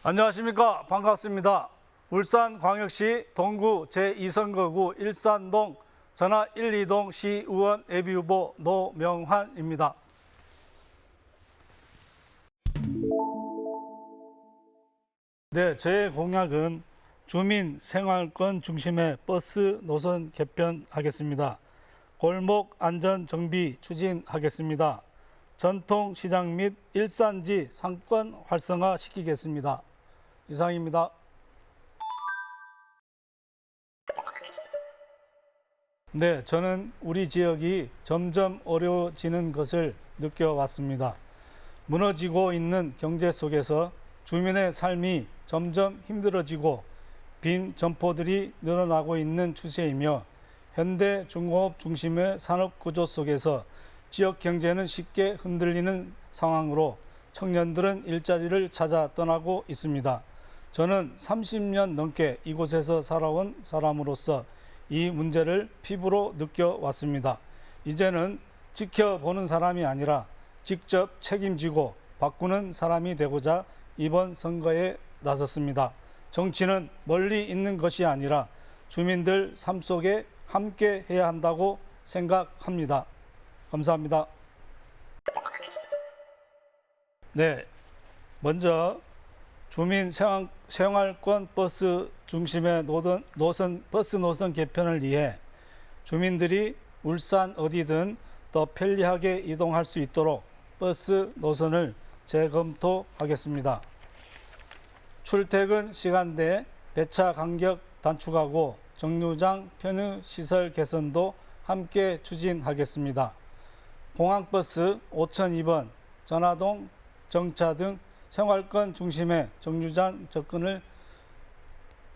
안녕하십니까. 반갑습니다. 울산광역시 동구 제2선거구 일산동 전화 1, 2동 시의원 예비후보 노명환입니다. 네, 저의 공약은 주민 생활권 중심의 버스 노선 개편하겠습니다. 골목 안전 정비 추진하겠습니다. 전통시장 및 일산지 상권 활성화 시키겠습니다. 이상입니다. 네, 저는 우리 지역이 점점 어려워지는 것을 느껴왔습니다. 무너지고 있는 경제 속에서 주민의 삶이 점점 힘들어지고 빈 점포들이 늘어나고 있는 추세이며 현대 중공업 중심의 산업 구조 속에서 지역 경제는 쉽게 흔들리는 상황으로 청년들은 일자리를 찾아 떠나고 있습니다. 저는 30년 넘게 이곳에서 살아온 사람으로서 이 문제를 피부로 느껴왔습니다. 이제는 지켜보는 사람이 아니라 직접 책임지고 바꾸는 사람이 되고자 이번 선거에 나섰습니다. 정치는 멀리 있는 것이 아니라 주민들 삶 속에 함께 해야 한다고 생각합니다. 감사합니다. 네, 먼저 주민 생활권 버스 중심의 버스 노선 개편을 위해 주민들이 울산 어디든 더 편리하게 이동할 수 있도록 버스 노선을 재검토하겠습니다. 출퇴근 시간대 배차 간격 단축하고 정류장 편의시설 개선도 함께 추진하겠습니다. 공항버스 5002번, 전화동 정차 등 생활권 중심의 정류장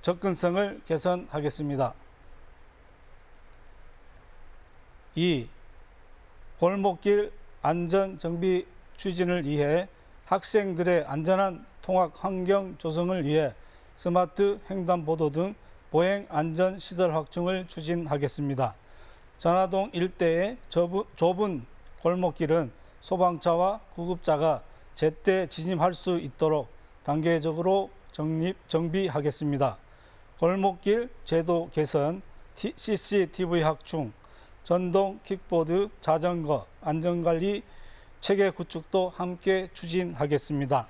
접근성을 개선하겠습니다. 2. 골목길 안전 정비 추진을 위해 학생들의 안전한 통학 환경 조성을 위해 스마트 횡단보도 등 보행 안전 시설 확충을 추진하겠습니다. 전화동 일대의 좁은 골목길은 소방차와 구급차가 제때 진입할 수 있도록 단계적으로 정비하겠습니다. 골목길 제도 개선, CCTV 확충, 전동 킥보드, 자전거 안전관리 체계 구축도 함께 추진하겠습니다.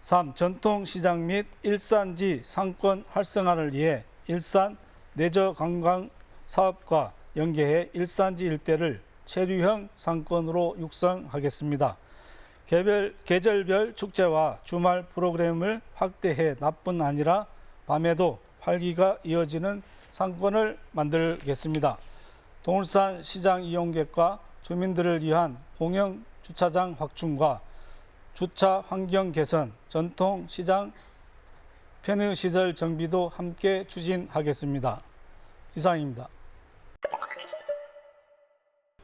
3. 전통시장 및 일산지 상권 활성화를 위해 일산 내저관광 사업과 연계해 일산지 일대를 체류형 상권으로 육성하겠습니다. 계절별 축제와 주말 프로그램을 확대해 낮뿐 아니라 밤에도 활기가 이어지는 상권을 만들겠습니다. 동울산 시장 이용객과 주민들을 위한 공영 주차장 확충과 주차 환경 개선, 전통 시장 편의시설 정비도 함께 추진하겠습니다. 이상입니다.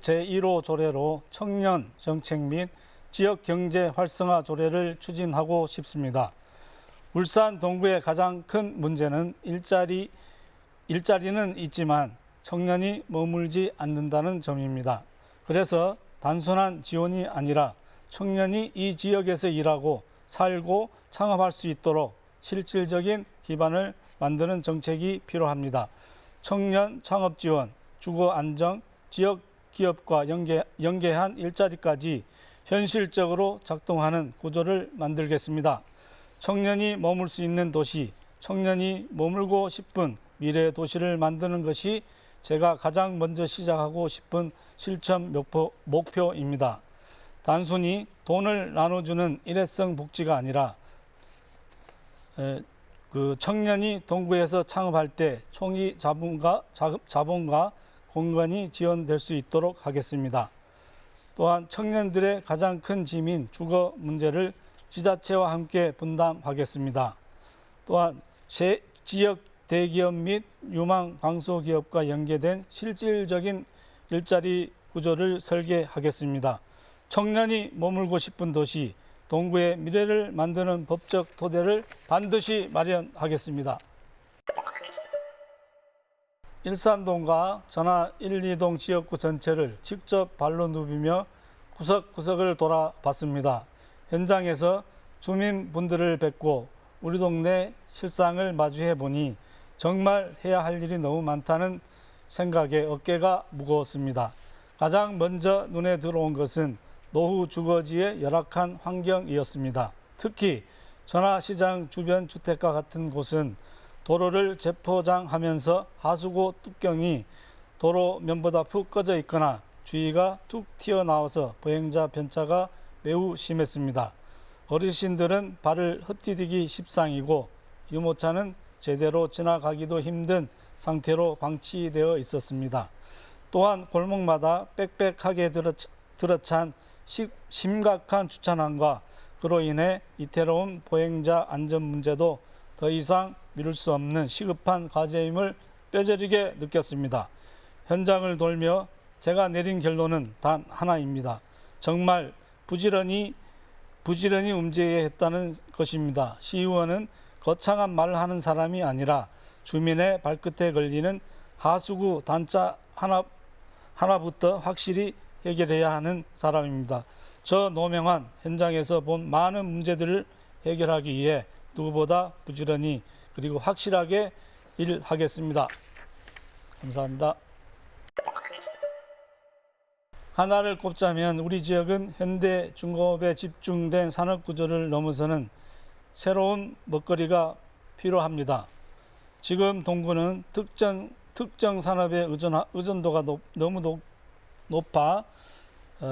제1호 조례로 청년 정책 및 지역 경제 활성화 조례를 추진하고 싶습니다. 울산 동구의 가장 큰 문제는 일자리는 있지만 청년이 머물지 않는다는 점입니다. 그래서 단순한 지원이 아니라 청년이 이 지역에서 일하고 살고 창업할 수 있도록 실질적인 기반을 만드는 정책이 필요합니다. 청년 창업 지원, 주거 안정, 지역 기업과 연계한 일자리까지 현실적으로 작동하는 구조를 만들겠습니다. 청년이 머물 수 있는 도시, 청년이 머물고 싶은 미래 도시를 만드는 것이 제가 가장 먼저 시작하고 싶은 실천 목표입니다. 단순히 돈을 나눠주는 일회성 복지가 아니라 청년이 동구에서 창업할 때 총기 자본과 공간이 지원될 수 있도록 하겠습니다. 또한 청년들의 가장 큰 짐인 주거 문제를 지자체와 함께 분담하겠습니다. 또한 지역 대기업 및 유망 강소기업과 연계된 실질적인 일자리 구조를 설계하겠습니다. 청년이 머물고 싶은 도시, 동구의 미래를 만드는 법적 토대를 반드시 마련하겠습니다. 일산동과 전화 1, 2동 지역구 전체를 직접 발로 누비며 구석구석을 돌아봤습니다. 현장에서 주민분들을 뵙고 우리 동네 실상을 마주해 보니 정말 해야 할 일이 너무 많다는 생각에 어깨가 무거웠습니다. 가장 먼저 눈에 들어온 것은 노후 주거지의 열악한 환경이었습니다. 특히 전화시장 주변 주택가 같은 곳은 도로를 재포장하면서 하수구 뚜껑이 도로면보다 푹 꺼져 있거나 주위가 툭 튀어나와서 보행자 편차가 매우 심했습니다. 어르신들은 발을 헛디디기 십상이고 유모차는 제대로 지나가기도 힘든 상태로 방치되어 있었습니다. 또한 골목마다 빽빽하게 들어찬 심각한 주차난과 그로 인해 이태로운 보행자 안전 문제도 더 이상 미룰 수 없는 시급한 과제임을 뼈저리게 느꼈습니다. 현장을 돌며 제가 내린 결론은 단 하나입니다. 정말 부지런히 움직여야 했다는 것입니다. 시의원은 거창한 말을 하는 사람이 아니라 주민의 발끝에 걸리는 하수구 단자 하나부터 확실히 해결해야 하는 사람입니다. 저 노명한 현장에서 본 많은 문제들을 해결하기 위해 누구보다 부지런히 그리고 확실하게 일하겠습니다. 감사합니다. 하나를 꼽자면 우리 지역은 현대 중공업에 집중된 산업구조를 넘어서는 새로운 먹거리가 필요합니다. 지금 동구는 특정 산업의 의존도가 너무 높아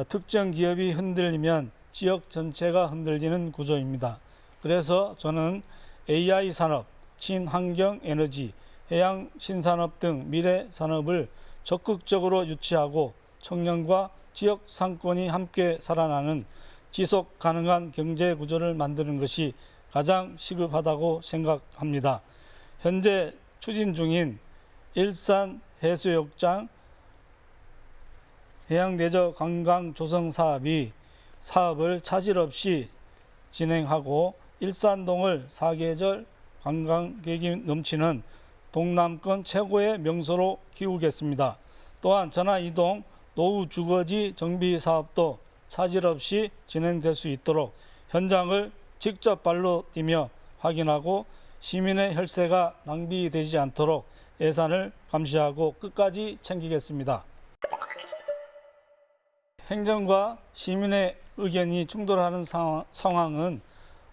특정 기업이 흔들리면 지역 전체가 흔들리는 구조입니다. 그래서 저는 AI 산업, 친환경 에너지, 해양 신산업 등 미래 산업을 적극적으로 유치하고 청년과 지역 상권이 함께 살아나는 지속 가능한 경제 구조를 만드는 것이 가장 시급하다고 생각합니다. 현재 추진 중인 일산 해수욕장 해양내적 관광 조성 사업을 차질 없이 진행하고 일산동을 사계절 관광객이 넘치는 동남권 최고의 명소로 키우겠습니다. 또한 전화이동 노후 주거지 정비 사업도 차질 없이 진행될 수 있도록 현장을 직접 발로 뛰며 확인하고 시민의 혈세가 낭비되지 않도록 예산을 감시하고 끝까지 챙기겠습니다. 행정과 시민의 의견이 충돌하는 상황은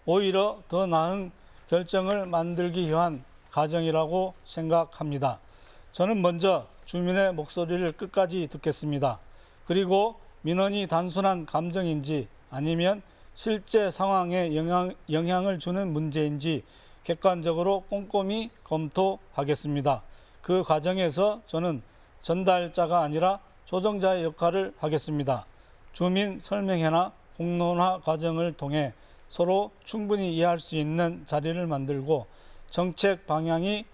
오히려 더 나은 결정을 만들기 위한 과정이라고 생각합니다. 저는 먼저 주민의 목소리를 끝까지 듣겠습니다. 그리고 민원이 단순한 감정인지 아니면 실제 상황에 영향을 주는 문제인지 객관적으로 꼼꼼히 검토하겠습니다. 그 과정에서 저는 전달자가 아니라 조정자의 역할을 하겠습니다. 주민 설명회나 공론화 과정을 통해 서로 충분히 이해할 수 있는 자리를 만들고 정책 방향이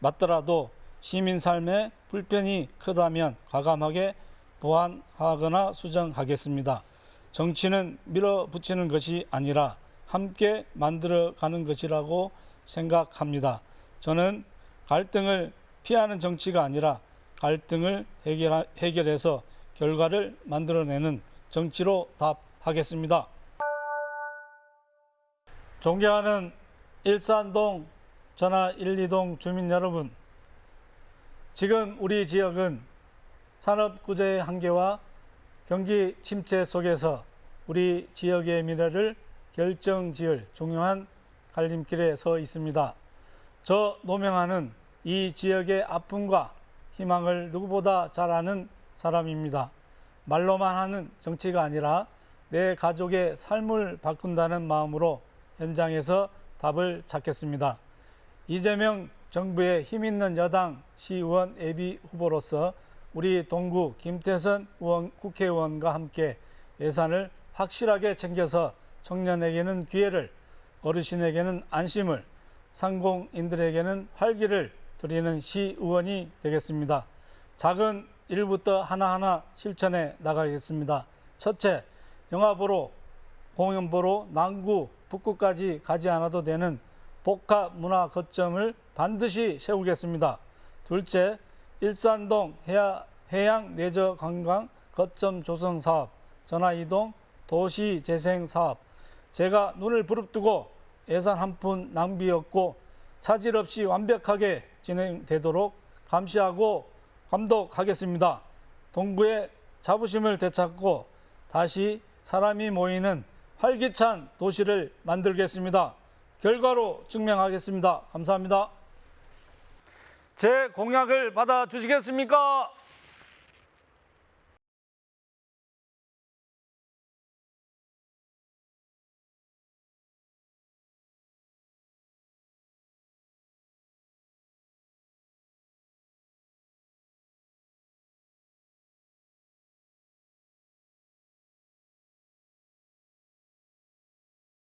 맞더라도 시민 삶에 불편이 크다면 과감하게 보완하거나 수정하겠습니다. 정치는 밀어붙이는 것이 아니라 함께 만들어가는 것이라고 생각합니다. 저는 갈등을 피하는 정치가 아니라 갈등을 해결해서 결과를 만들어내는 정치로 답하겠습니다. 존경하는 일산동 전화 1, 2동 주민 여러분, 지금 우리 지역은 산업구조의 한계와 경기 침체 속에서 우리 지역의 미래를 결정지을 중요한 갈림길에 서 있습니다. 저 노명하는 이 지역의 아픔과 희망을 누구보다 잘 아는 사람입니다. 말로만 하는 정치가 아니라 내 가족의 삶을 바꾼다는 마음으로 현장에서 답을 찾겠습니다. 이재명 정부의 힘있는 여당 시의원 예비 후보로서 우리 동구 김태선 국회의원과 함께 예산을 확실하게 챙겨서 청년에게는 기회를, 어르신에게는 안심을, 상공인들에게는 활기를 드리는 시의원이 되겠습니다. 작은 일부터 하나하나 실천해 나가겠습니다. 첫째, 영화 보러, 공연 보러 남구, 북구까지 가지 않아도 되는 복합 문화 거점을 반드시 세우겠습니다. 둘째, 일산동 해양 내적 관광 거점 조성 사업, 전화이동 도시 재생 사업, 제가 눈을 부릅뜨고 예산 한 푼 낭비 없고 차질 없이 완벽하게 진행되도록 감시하고 감독하겠습니다. 동구의 자부심을 되찾고 다시 사람이 모이는 활기찬 도시를 만들겠습니다. 결과로 증명하겠습니다. 감사합니다. 제 공약을 받아주시겠습니까?